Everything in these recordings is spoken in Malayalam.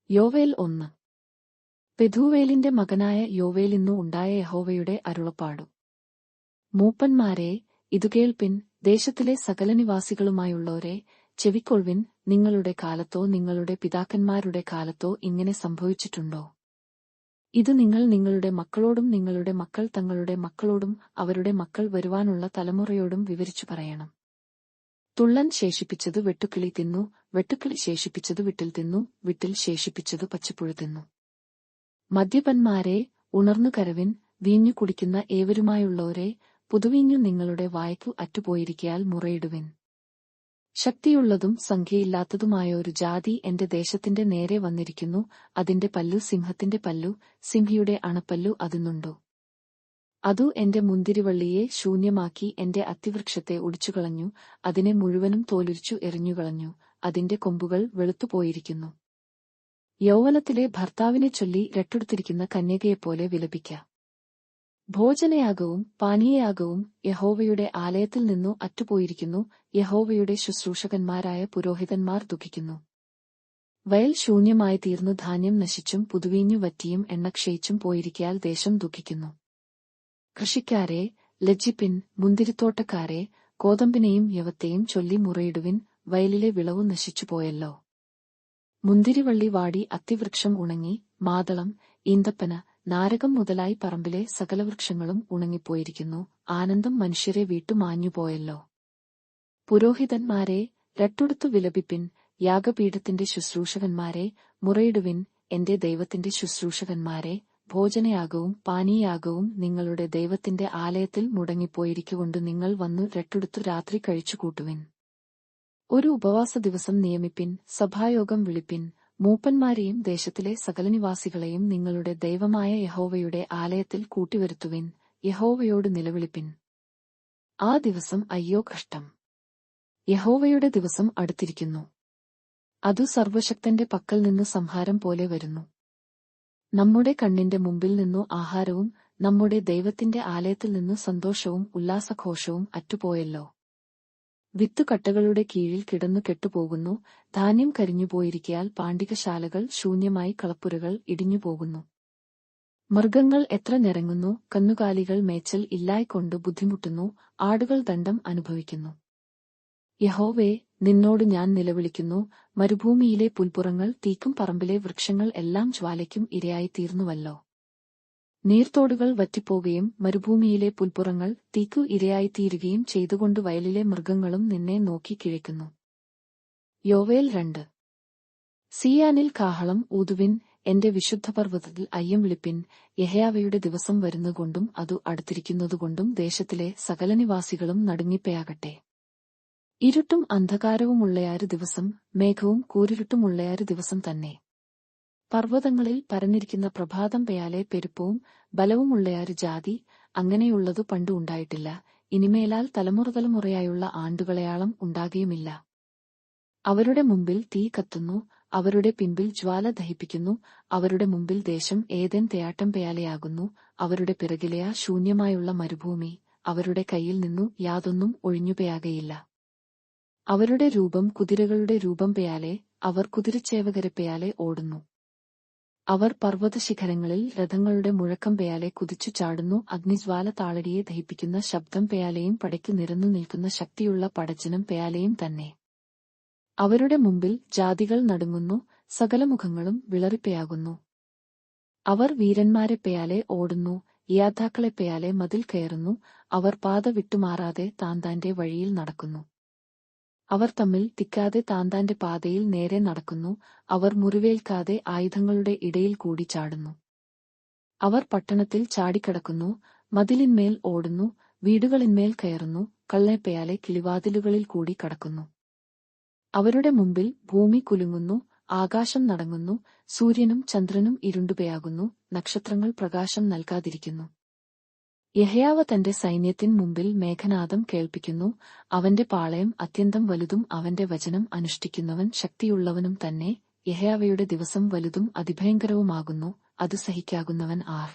യോവേൽ 1. പെഥൂവേലിന്റെ മകനായ യോവേലിന്നു ഉണ്ടായ യഹോവയുടെ അരുളപ്പാടു. മൂപ്പന്മാരെ, ഇതു കേൾപ്പിൻ, ദേശത്തിലെ സകലനിവാസികളുമായുള്ളോരെ, ചെവിക്കൊൾവിൻ. നിങ്ങളുടെ കാലത്തോ നിങ്ങളുടെ പിതാക്കന്മാരുടെ കാലത്തോ ഇങ്ങനെ സംഭവിച്ചിട്ടുണ്ടോ? ഇത് നിങ്ങൾ നിങ്ങളുടെ മക്കളോടും നിങ്ങളുടെ മക്കൾ തങ്ങളുടെ മക്കളോടും അവരുടെ മക്കൾ വരുവാനുള്ള തലമുറയോടും വിവരിച്ചു പറയണം. തുള്ളൻ ശേഷിപ്പിച്ചത് വെട്ടുക്കിളി തിന്നു, വെട്ടുക്കിളി ശേഷിപ്പിച്ചത് വിട്ടിൽ തിന്നു, വിട്ടിൽ ശേഷിപ്പിച്ചത് പച്ചപ്പുഴ തിന്നു. മദ്യപന്മാരെ, ഉണർന്നു കരവിൻ, വീഞ്ഞു കുടിക്കുന്ന ഏവരുമായുള്ളോരെ, പുതുവീഞ്ഞു നിങ്ങളുടെ വായ്ക്കു അറ്റുപോയിരിക്കയാൽ മുറയിടുവിൻ. ശക്തിയുള്ളതും സംഖ്യയില്ലാത്തതുമായ ഒരു ജാതി എന്റെ ദേശത്തിന്റെ നേരെ വന്നിരിക്കുന്നു. അതിന്റെ പല്ലു സിംഹത്തിന്റെ പല്ലു, സിംഹിയുടെ അണപ്പല്ലു അതിനുണ്ടോ? അതു എന്റെ മുന്തിരിവള്ളിയെ ശൂന്യമാക്കി എന്റെ അത്തിവൃക്ഷത്തെ ഒടിച്ചുകളഞ്ഞു, അതിനെ മുഴുവനും തോലുരിച്ചു എറിഞ്ഞുകളഞ്ഞു, അതിന്റെ കൊമ്പുകൾ വെളുത്തുപോയിരിക്കുന്നു. യൗവനത്തിലെ ഭർത്താവിനെ ചൊല്ലി രട്ടെടുത്തിരിക്കുന്ന കന്യകയെപ്പോലെ വിലപിക്ക. ഭോജനയാഗവും പാനീയയാഗവും യഹോവയുടെ ആലയത്തിൽ നിന്നു അറ്റുപോയിരിക്കുന്നു. യഹോവയുടെ ശുശ്രൂഷകന്മാരായ പുരോഹിതന്മാർ ദുഃഖിക്കുന്നു. വയൽ ശൂന്യമായി തീർന്നു, ധാന്യം നശിച്ചും പുതുവീഞ്ഞു വറ്റിയും എണ്ണ ക്ഷയിച്ചും പോയിരിക്കയാൽ ദേശം ദുഃഖിക്കുന്നു. കൃഷിക്കാരെ, ലജ്ജിപ്പിൻ. മുന്തിരിത്തോട്ടക്കാരെ, കോതമ്പിനെയും യവത്തെയും ചൊല്ലി മുറയിടുവിൻ. വയലിലെ വിളവു നശിച്ചുപോയല്ലോ. മുന്തിരിവള്ളി വാടി, അത്തിവൃക്ഷം ഉണങ്ങി, മാതളം, ഈന്തപ്പന, നാരകം മുതലായി പറമ്പിലെ സകലവൃക്ഷങ്ങളും ഉണങ്ങിപ്പോയിരിക്കുന്നു. ആനന്ദം മനുഷ്യരെ വിട്ടു മാഞ്ഞുപോയല്ലോ. പുരോഹിതന്മാരെ, രട്ടുടുത്തു വിലപിപ്പിൻ. യാഗപീഠത്തിന്റെ ശുശ്രൂഷകന്മാരെ, മുറയിടുവിൻ. എന്റെ ദൈവത്തിന്റെ ശുശ്രൂഷകന്മാരെ, ഭോജനയാഗവും പാനീയയാഗവും നിങ്ങളുടെ ദൈവത്തിന്റെ ആലയത്തിൽ മുടങ്ങിപ്പോയിരിക്കുകൊണ്ട് നിങ്ങൾ വന്നു രട്ടുടുത്തു രാത്രി കഴിച്ചുകൂട്ടുവിൻ. ഒരു ഉപവാസ ദിവസം നിയമിപ്പിൻ, സഭായോഗം വിളിപ്പിൻ. മൂപ്പന്മാരെയും ദേശത്തിലെ സകലനിവാസികളെയും നിങ്ങളുടെ ദൈവമായ യഹോവയുടെ ആലയത്തിൽ കൂട്ടിവരുത്തുവിൻ. യഹോവയോട് നിലവിളിപ്പിൻ. ആ ദിവസം അയ്യോ കഷ്ടം! യഹോവയുടെ ദിവസം അടുത്തിരിക്കുന്നു. അതു സർവശക്തന്റെ പക്കൽ നിന്ന് സംഹാരം പോലെ വരുന്നു. നമ്മുടെ കണ്ണിന്റെ മുമ്പിൽ നിന്നു ആഹാരവും നമ്മുടെ ദൈവത്തിന്റെ ആലയത്തിൽ നിന്നു സന്തോഷവും ഉല്ലാസഘോഷവും അറ്റുപോയല്ലോ. വിത്തുകട്ടകളുടെ കീഴിൽ കിടന്നു കെട്ടുപോകുന്നു. ധാന്യം കരിഞ്ഞുപോയിരിക്കയാൽ പാണ്ടികശാലകൾ ശൂന്യമായി, കളപ്പുരകൾ ഇടിഞ്ഞുപോകുന്നു. മൃഗങ്ങൾ എത്ര ഞരങ്ങുന്നു, കന്നുകാലികൾ മേച്ചൽ ഇല്ലായ്കൊണ്ട് ബുദ്ധിമുട്ടുന്നു, ആടുകൾ ദണ്ഡം അനുഭവിക്കുന്നു. യഹോവേ, നിന്നോട് ഞാൻ നിലവിളിക്കുന്നു. മരുഭൂമിയിലെ പുൽപ്പുറങ്ങൾ തീക്കും പറമ്പിലെ വൃക്ഷങ്ങൾ എല്ലാം ജ്വാലയ്ക്കും ഇരയായിത്തീർന്നുവല്ലോ. നീർത്തോടുകൾ വറ്റിപ്പോകുകയും മരുഭൂമിയിലെ പുൽപ്പുറങ്ങൾ തീക്കു ഇരയായിത്തീരുകയും ചെയ്തുകൊണ്ട് വയലിലെ മൃഗങ്ങളും നിന്നെ നോക്കി കിഴയ്ക്കുന്നു. യോവേൽ 2. സിയാനിൽ കാഹളം ഊതുവിൻ. എന്റെ വിശുദ്ധപർവ്വതത്തിൽ അയ്യം വിളിപ്പിൻ. യഹോവയുടെ ദിവസം വരുന്നുകൊണ്ടും അതു അടുത്തിരിക്കുന്നതുകൊണ്ടും ദേശത്തിലെ സകലനിവാസികളും നടുങ്ങിപ്പയാകട്ടെ. ഇരുട്ടും അന്ധകാരവുമുള്ളയാരു ദിവസം, മേഘവും കൂരിരുട്ടുമുള്ളയാരു ദിവസം തന്നെ. പർവ്വതങ്ങളിൽ പരന്നിരിക്കുന്ന പ്രഭാതം പെയാലെ പെരുപ്പവും ബലവുമുള്ളയാരു ജാതി, അങ്ങനെയുള്ളതു പണ്ടു ഉണ്ടായിട്ടില്ല. ഇനിമേലാൽ തലമുറതലമുറയായുള്ള ആണ്ടുകളയാളം ഉണ്ടാകുകയുമില്ല. അവരുടെ മുമ്പിൽ തീ കത്തുന്നു, അവരുടെ പിമ്പിൽ ജ്വാല ദഹിപ്പിക്കുന്നു. അവരുടെ മുമ്പിൽ ദേശം ഏദെൻ തേയാട്ടം പെയാലെയാകുന്നു. അവരുടെ പിറകിലെയാ ശൂന്യമായുള്ള മരുഭൂമി, അവരുടെ കയ്യിൽ നിന്നു യാതൊന്നും ഒഴിഞ്ഞുപയാകയില്ല. അവരുടെ രൂപം കുതിരകളുടെ രൂപം പെയാലെ, അവർ കുതിരച്ചേവകരെ പെയാലെ ഓടുന്നു. അവർ പർവ്വതശിഖരങ്ങളിൽ രഥങ്ങളുടെ മുഴക്കം പെയാലെ കുതിച്ചു ചാടുന്നു. അഗ്നിജ്വാല താളടിയെ ദഹിപ്പിക്കുന്ന ശബ്ദം പെയാലെയും പടയ്ക്കു നിരന്നു നിൽക്കുന്ന ശക്തിയുള്ള പടജ്ജനം പെയാലെയും തന്നെ. അവരുടെ മുമ്പിൽ ജാതികൾ നടുങ്ങുന്നു, സകലമുഖങ്ങളും വിളറിപ്പയാകുന്നു. അവർ വീരന്മാരെ പെയാലെ ഓടുന്നു, യാദ്ധാക്കളെ പെയാലെ മതിൽ കയറുന്നു. അവർ പാത വിട്ടുമാറാതെ താന്താന്റെ വഴിയിൽ നടക്കുന്നു. അവർ തമ്മിൽ തിക്കാതെ താന്താന്റെ പാതയിൽ നേരെ നടക്കുന്നു. അവർ മുറിവേൽക്കാതെ ആയുധങ്ങളുടെ ഇടയിൽ കൂടി ചാടുന്നു. അവർ പട്ടണത്തിൽ ചാടിക്കടക്കുന്നു, മതിലിന്മേൽ ഓടുന്നു, വീടുകളിന്മേൽ കയറുന്നു, കള്ളനെപ്പയാലെ കിളിവാതിലുകളിൽ കൂടി കടക്കുന്നു. അവരുടെ മുമ്പിൽ ഭൂമി കുലുങ്ങുന്നു, ആകാശം നടങ്ങുന്നു, സൂര്യനും ചന്ദ്രനും ഇരുണ്ടുപയാകുന്നു, നക്ഷത്രങ്ങൾ പ്രകാശം നൽകാതിരിക്കുന്നു. യഹോവ തന്റെ സൈന്യത്തിൻ മുമ്പിൽ മേഘനാദം കേൾപ്പിക്കുന്നു. അവന്റെ പാളയം അത്യന്തം വലുതും അവന്റെ വചനം അനുഷ്ഠിക്കുന്നവൻ ശക്തിയുള്ളവനും തന്നെ. യഹോവയുടെ ദിവസം വലുതും അതിഭയങ്കരവുമാകുന്നു, അത് സഹിക്കാകുന്നവൻ ആർ?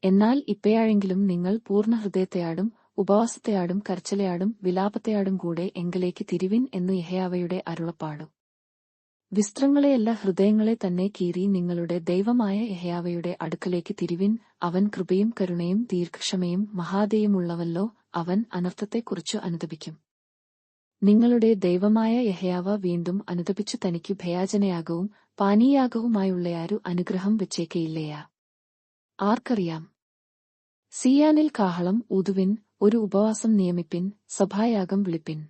എന്നാൽ ഇപ്പയാഴെങ്കിലും നിങ്ങൾ പൂർണ്ണഹൃദയത്തെയാടും ഉപവാസത്തെയാടും കരച്ചിലയാടും വിലാപത്തെയാടും കൂടെ എങ്കലേക്ക് തിരിവിൻ എന്നു യഹോവയുടെ അരുളപ്പാടു. വിസ്ത്രങ്ങളെയല്ല, ഹൃദയങ്ങളെ തന്നെ കീറി നിങ്ങളുടെ ദൈവമായ യഹോവയുടെ അടുക്കലേക്ക് തിരിവിൻ. അവൻ കൃപയും കരുണയും ദീർഘക്ഷമയും മഹാദയയുമുള്ളവല്ലോ. അവൻ അനർത്ഥത്തെക്കുറിച്ച് അനുതപിക്കും. നിങ്ങളുടെ ദൈവമായ യഹോവ വീണ്ടും അനുതപിച്ചു തനിക്കു ഭയാജനയാഗവും പാനീയാഗവുമായുള്ളയാരു അനുഗ്രഹം വെച്ചേക്കയില്ലയാ. ആർക്കറിയാം? സിയാനിൽ കാഹളം ഊതുവിൻ, ഒരു ഉപവാസം നിയമിപ്പിൻ, സഭായാഗം വിളിപ്പിൻ.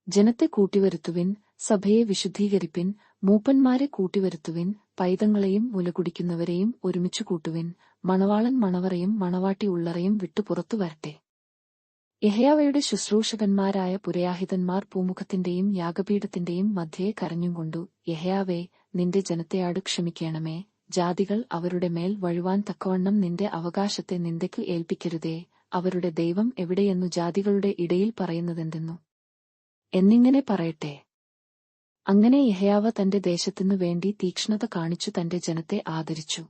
ജനത്തെ കൂട്ടിവരുത്തുവിൻ, സഭയെ വിശുദ്ധീകരിപ്പിൻ, മൂപ്പന്മാരെ കൂട്ടിവരുത്തുവിൻ, പൈതങ്ങളെയും മുലകുടിക്കുന്നവരെയും ഒരുമിച്ചു കൂട്ടുവിൻ. മണവാളൻ മണവറയും മണവാട്ടി ഉള്ളറയും വിട്ടു പുറത്തു വരട്ടെ. യഹോവയുടെ ശുശ്രൂഷകന്മാരായ പുരോഹിതന്മാർ പൂമുഖത്തിന്റെയും യാഗപീഠത്തിന്റെയും മധ്യേ കരഞ്ഞുകൊണ്ടു, യഹോവേ, നിന്റെ ജനത്തെയാടു ക്ഷമിക്കണമേ. ജാതികൾ അവരുടെ മേൽ വഴുവാൻ തക്കവണ്ണം നിന്റെ അവകാശത്തെ നിന്ദയ്ക്കു ഏൽപ്പിക്കരുതേ. അവരുടെ ദൈവം എവിടെയെന്നു ജാതികളുടെ ഇടയിൽ പറയുന്നതെന്തെന്നു എന്നിങ്ങനെ പറയട്ടെ. അങ്ങനെ യഹോവ തന്റെ ദേശത്തിനു വേണ്ടി തീക്ഷ്ണത കാണിച്ചു തന്റെ ജനത്തെ ആദരിച്ചു.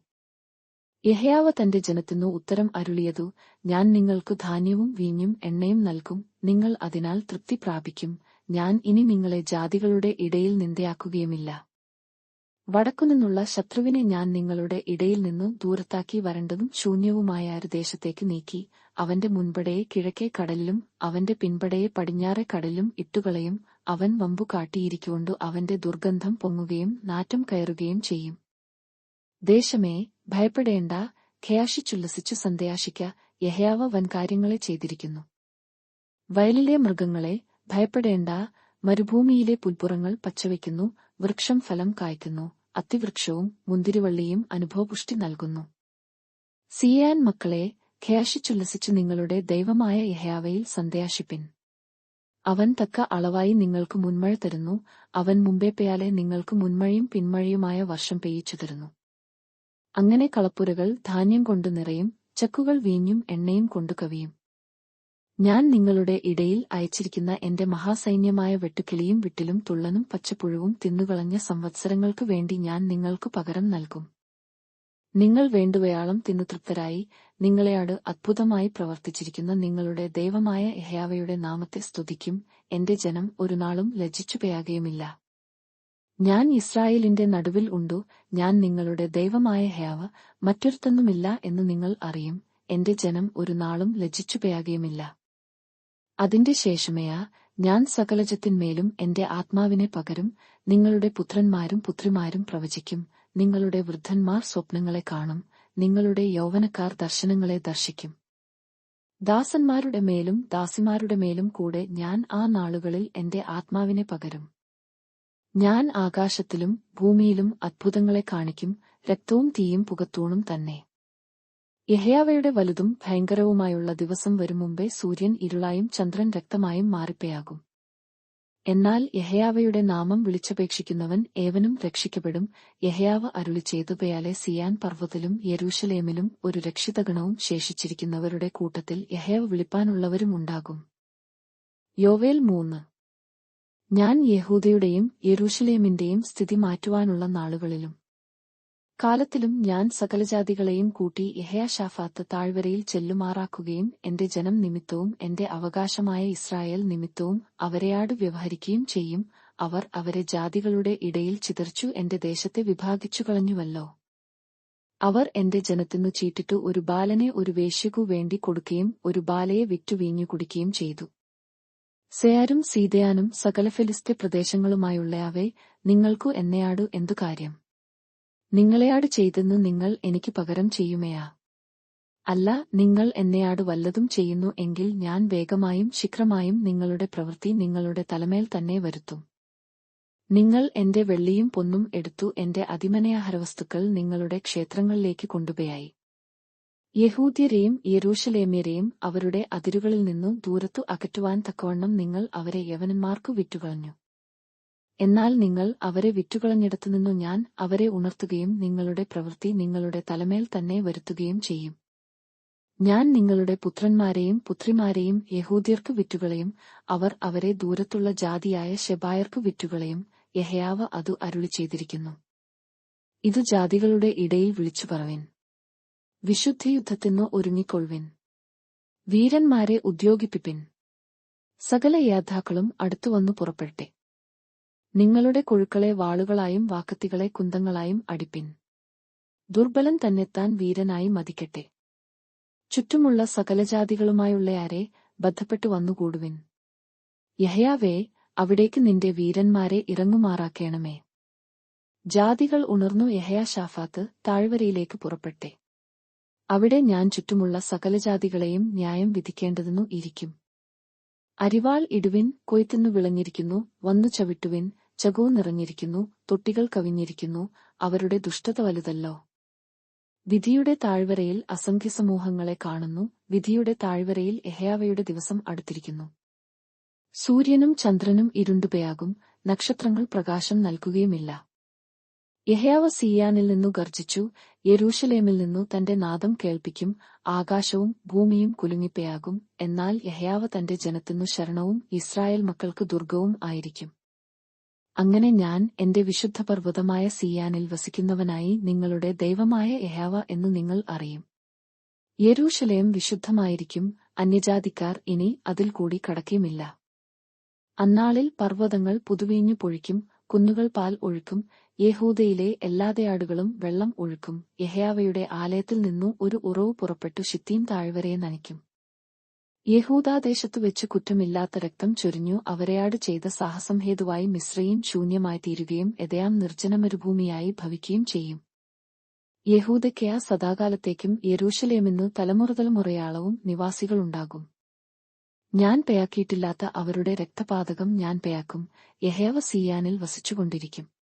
യഹോവ തന്റെ ജനത്തിനു ഉത്തരം അരുളിയതു, ഞാൻ നിങ്ങൾക്കു ധാന്യവും വീഞ്ഞും എണ്ണയും നൽകും, നിങ്ങൾ അതിനാൽ തൃപ്തി പ്രാപിക്കും. ഞാൻ ഇനി നിങ്ങളെ ജാതികളുടെ ഇടയിൽ നിന്ദയാക്കുകയുമില്ല. വടക്കുനിന്നുള്ള ശത്രുവിനെ ഞാൻ നിങ്ങളുടെ ഇടയിൽ നിന്നു ദൂരത്താക്കി വരണ്ടതും ശൂന്യവുമായ ഒരു ദേശത്തേക്ക് നീക്കി, അവന്റെ മുൻപടയെ കിഴക്കേ കടലിലും അവന്റെ പിൻപടയെ പടിഞ്ഞാറേ കടലിലും ഇട്ടുകളയും. അവൻ വമ്പു കാട്ടിയിരിക്കൊണ്ടു അവന്റെ ദുർഗന്ധം പൊങ്ങുകയും നാറ്റം കയറുകയും ചെയ്യും. ദേശമേ, ഭയപ്പെടേണ്ട, ഖേയാശിച്ചുല്ലസിച്ചു സന്തോഷിക്ക, യഹോവ വൻകാര്യങ്ങളെ ചെയ്തിരിക്കുന്നു. വയലിലെ മൃഗങ്ങളെ, ഭയപ്പെടേണ്ട, മരുഭൂമിയിലെ പുൽപ്പുറങ്ങൾ പച്ചവയ്ക്കുന്നു, വൃക്ഷം ഫലം കായ്ക്കുന്നു, അത്തിവൃക്ഷവും മുന്തിരിവള്ളിയും അനുഭവപുഷ്ടി നൽകുന്നു. സിയാൻ മക്കളെ, ഖേയാശിച്ചുല്ലസിച്ചു നിങ്ങളുടെ ദൈവമായ യഹോവയിൽ സന്തോഷിപ്പിൻ. അവൻ തക്ക അളവായി നിങ്ങൾക്ക് മുൻമഴ തരുന്നു. അവൻ മുമ്പേ പെയ്യാലെ നിങ്ങൾക്ക് മുൻമഴയും പിൻമഴയുമായ വർഷം പെയ്യിച്ചു തരുന്നു. അങ്ങനെ കളപ്പുരകൾ ധാന്യം കൊണ്ടു നിറയും, ചക്കുകൾ വീഞ്ഞും എണ്ണയും കൊണ്ടു കവിയും. ഞാൻ നിങ്ങളുടെ ഇടയിൽ അയച്ചിരിക്കുന്ന എന്റെ മഹാസൈന്യമായ വെട്ടുക്കിളിയും വിട്ടിലും തുള്ളനും പച്ചപ്പുഴുവും തിന്നുകളഞ്ഞ സംവത്സരങ്ങൾക്കു വേണ്ടി ഞാൻ നിങ്ങൾക്കു പകരം നൽകും. നിങ്ങൾ വേണ്ടുവയാളം തിന്നു തൃപ്തരായി നിങ്ങളെയാട് അദ്ഭുതമായി പ്രവർത്തിച്ചിരിക്കുന്ന നിങ്ങളുടെ ദൈവമായ യഹോവയുടെ നാമത്തെ സ്തുതിക്കും. എന്റെ ജനം ഒരുനാളും ലജ്ജിച്ചുപോയാകയുമില്ല. ഞാൻ ഇസ്രായേലിന്റെ നടുവിൽ ഉണ്ടു. ഞാൻ നിങ്ങളുടെ ദൈവമായ യഹോവ, മറ്റൊരുത്തന്നുമില്ല എന്ന് നിങ്ങൾ അറിയും. എന്റെ ജനം ഒരുനാളും ലജ്ജിച്ചുപോയാകയുമില്ല. അതിന്റെ ശേഷമേയാ ഞാൻ സകലജത്തിന്മേലും എന്റെ ആത്മാവിനെ പകരും. നിങ്ങളുടെ പുത്രന്മാരും പുത്രിമാരും പ്രവചിക്കും. നിങ്ങളുടെ വൃദ്ധന്മാർ സ്വപ്നങ്ങളെ കാണും. നിങ്ങളുടെ യൗവനക്കാർ ദർശനങ്ങളെ ദർശിക്കും. ദാസന്മാരുടെ മേലും ദാസിമാരുടെ മേലും കൂടെ ഞാൻ ആ നാളുകളിൽ എന്റെ ആത്മാവിനെ പകരും. ഞാൻ ആകാശത്തിലും ഭൂമിയിലും അത്ഭുതങ്ങളെ കാണിക്കും, രക്തവും തീയും പുകത്തൂണും തന്നെ. യഹോവയുടെ വലുതും ഭയങ്കരവുമായുള്ള ദിവസം വരും മുമ്പേ സൂര്യൻ ഇരുളായും ചന്ദ്രൻ രക്തമായും മാറിപ്പയാകും. എന്നാൽ യഹോവയുടെ നാമം വിളിച്ചപേക്ഷിക്കുന്നവൻ ഏവനും രക്ഷിക്കപ്പെടും. യഹോവ അരുളിച്ചെയ്തതുപോലെ സിയാൻ പർവ്വതത്തിലും യെരൂശലേമിലും ഒരു രക്ഷിതഗണവും ശേഷിച്ചിരിക്കുന്നവരുടെ കൂട്ടത്തിൽ യഹോവ വിളിപ്പാനുള്ളവരും ഉണ്ടാകും. യോവേൽ 3. ഞാൻ യെഹൂദയുടെയും യെരൂശലേമിന്റെയും സ്ഥിതി മാറ്റുവാനുള്ള നാളുകളിലും കാലത്തിലും ഞാൻ സകലജാതികളെയും കൂട്ടി യഹോശാഫാത്ത് താഴ്വരയിൽ ചെല്ലുമാറാക്കുകയും എന്റെ ജനം നിമിത്തവും എന്റെ അവകാശമായ ഇസ്രായേൽ നിമിത്തവും അവരെയാട് വ്യവഹരിക്കുകയും ചെയ്യും. അവർ അവരെ ജാതികളുടെ ഇടയിൽ ചിതറിച്ചു എന്റെ ദേശത്തെ വിഭാഗിച്ചു കളഞ്ഞുവല്ലോ. അവർ എന്റെ ജനത്തിനു ചീട്ടിട്ടു ഒരു ബാലനെ ഒരു വേശ്യക്കു വേണ്ടി കൊടുക്കുകയും ഒരു ബാലയെ വിറ്റു വീഞ്ഞു കുടിക്കുകയും ചെയ്തു. സെയാരും സീദയാനും സകല ഫെലിസ്ത്യ പ്രദേശങ്ങളുമായുള്ളയാവേ, നിങ്ങൾക്കു എന്നെയാടു എന്തു കാര്യം? നിങ്ങളെയാട് ചെയ്തെന്നു നിങ്ങൾ എനിക്ക് പകരം ചെയ്യുമേയാ? അല്ല, നിങ്ങൾ എന്നെയാട് വല്ലതും ചെയ്യുന്നു എങ്കിൽ ഞാൻ വേഗമായും ശീഘ്രമായും നിങ്ങളുടെ പ്രവൃത്തി നിങ്ങളുടെ തലമേൽ തന്നെ വരുത്തും. നിങ്ങൾ എന്റെ വെള്ളിയും പൊന്നും എടുത്തു എന്റെ അതിമനയാഹാരവസ്തുക്കൾ നിങ്ങളുടെ ക്ഷേത്രങ്ങളിലേക്ക് കൊണ്ടുപോയി. യഹൂദ്യരെയും യെരൂശലേമ്യരെയും അവരുടെ അതിരുകളിൽ നിന്നു ദൂരത്തു അകറ്റുവാൻ തക്കവണ്ണം നിങ്ങൾ അവരെ യവനന്മാർക്കു വിറ്റുകളഞ്ഞു. എന്നാൽ നിങ്ങൾ അവരെ വിറ്റുകളഞ്ഞിടത്തുനിന്നു ഞാൻ അവരെ ഉണർത്തുകയും നിങ്ങളുടെ പ്രവൃത്തി നിങ്ങളുടെ തലമേൽ തന്നെ വരുത്തുകയും ചെയ്യും. ഞാൻ നിങ്ങളുടെ പുത്രന്മാരെയും പുത്രിമാരെയും യഹൂദ്യർക്കു വിറ്റുകളയും, അവർ അവരെ ദൂരത്തുള്ള ജാതിയായ ശെബായർക്കു വിറ്റുകളയും. യഹോവ അതു അരുളിച്ചെയ്തിരിക്കുന്നു. ഇതു ജാതികളുടെ ഇടയിൽ വിളിച്ചു പറവിൻ. വിശുദ്ധയുദ്ധത്തിനു ഒരുങ്ങിക്കൊള്ളുവിൻ. വീരന്മാരെ ഉദ്യോഗിപ്പിപ്പിൻ. സകല യോദ്ധാക്കളും അടുത്തുവന്നു പുറപ്പെടട്ടെ. നിങ്ങളുടെ കൊഴുക്കളെ വാളുകളായും വാക്കത്തികളെ കുന്തങ്ങളായും അടിപ്പിൻ. ദുർബലൻ തന്നെത്താൻ വീരനായി മതിക്കട്ടെ. ചുറ്റുമുള്ള സകലജാതികളുമായുള്ളയാരെ ബദ്ധപ്പെട്ടു വന്നുകൂടുവിൻ. യഹോവേ, അവിടേക്ക് നിന്റെ വീരന്മാരെ ഇറങ്ങുമാറാക്കേണമേ. ജാതികൾ ഉണർന്നു യഹോശാഫാത്ത് താഴ്വരയിലേക്ക് പുറപ്പെട്ടെ. അവിടെ ഞാൻ ചുറ്റുമുള്ള സകലജാതികളെയും ന്യായം വിധിക്കേണ്ടതെന്നു ഇരിക്കും. അരിവാൾ ഇടുവിൻ, കൊയ്ത്തുന്നു വിളഞ്ഞിരിക്കുന്നു, വന്നു ചവിട്ടുവിൻ, ചകു നിറഞ്ഞിരിക്കുന്നു, തൊട്ടികൾ കവിഞ്ഞിരിക്കുന്നു, അവരുടെ ദുഷ്ടത വലുതല്ലോ. വിധിയുടെ താഴ്വരയിൽ അസംഖ്യസമൂഹങ്ങളെ കാണുന്നു, വിധിയുടെ താഴ്വരയിൽ യഹോവയുടെ ദിവസം അടുത്തിരിക്കുന്നു. സൂര്യനും ചന്ദ്രനും ഇരുണ്ടുപയാകും, നക്ഷത്രങ്ങൾ പ്രകാശം നൽകുകയുമില്ല. യഹോവ സീയോനിൽ നിന്നു ഗർജിച്ചു, യെരൂശലേമിൽ നിന്നു തന്റെ നാദം കേൾപ്പിക്കും. ആകാശവും ഭൂമിയും കുലുങ്ങിപ്പയാകും, എന്നാൽ യഹോവ തന്റെ ജനത്തിനു ശരണവും യിസ്രായേൽ മക്കൾക്ക് ദുർഗവും ആയിരിക്കും. അങ്ങനെ ഞാൻ എന്റെ വിശുദ്ധപർവ്വതമായ സീയോനിൽ വസിക്കുന്നവനായി നിങ്ങളുടെ ദൈവമായ യഹോവ എന്നു നിങ്ങൾ അറിയും. യെരൂശലേം വിശുദ്ധമായിരിക്കും, അന്യജാതിക്കാർ ഇനി അതിൽ കൂടി കടക്കുകയുമില്ല. അന്നാളിൽ പർവ്വതങ്ങൾ പുതുവീഞ്ഞു പൊഴിക്കും, കുന്നുകൾ പാൽ ഒഴുക്കും, യെഹൂദയിലെ എല്ലാതയാടുകളും വെള്ളം ഒഴുക്കും. യഹോവയുടെ ആലയത്തിൽ നിന്നു ഒരു ഉറവു പുറപ്പെട്ടു ശിത്തീം താഴ്വരയെ നനയ്ക്കും. യഹൂദാദേശത്തു വെച്ച് കുറ്റമില്ലാത്ത രക്തം ചൊരിഞ്ഞു അവരെയാട് ചെയ്ത സാഹസം ഹേതുവായി മിസ്രയീം ശൂന്യമായി തീരുകയും എദയാം നിർജ്ജനമരുഭൂമിയായി ഭവിക്കുകയും ചെയ്യും. യഹൂദയ്ക്ക് സദാകാലത്തേക്കും യെരൂശലേമിന്നു തലമുറതലമുറയാളവും നിവാസികളുണ്ടാകും. ഞാൻ പെയാക്കിയിട്ടില്ലാത്ത അവരുടെ രക്തപാതകം ഞാൻ പെയാക്കും. യഹോവ സീയോനിൽ വസിച്ചുകൊണ്ടിരിക്കും.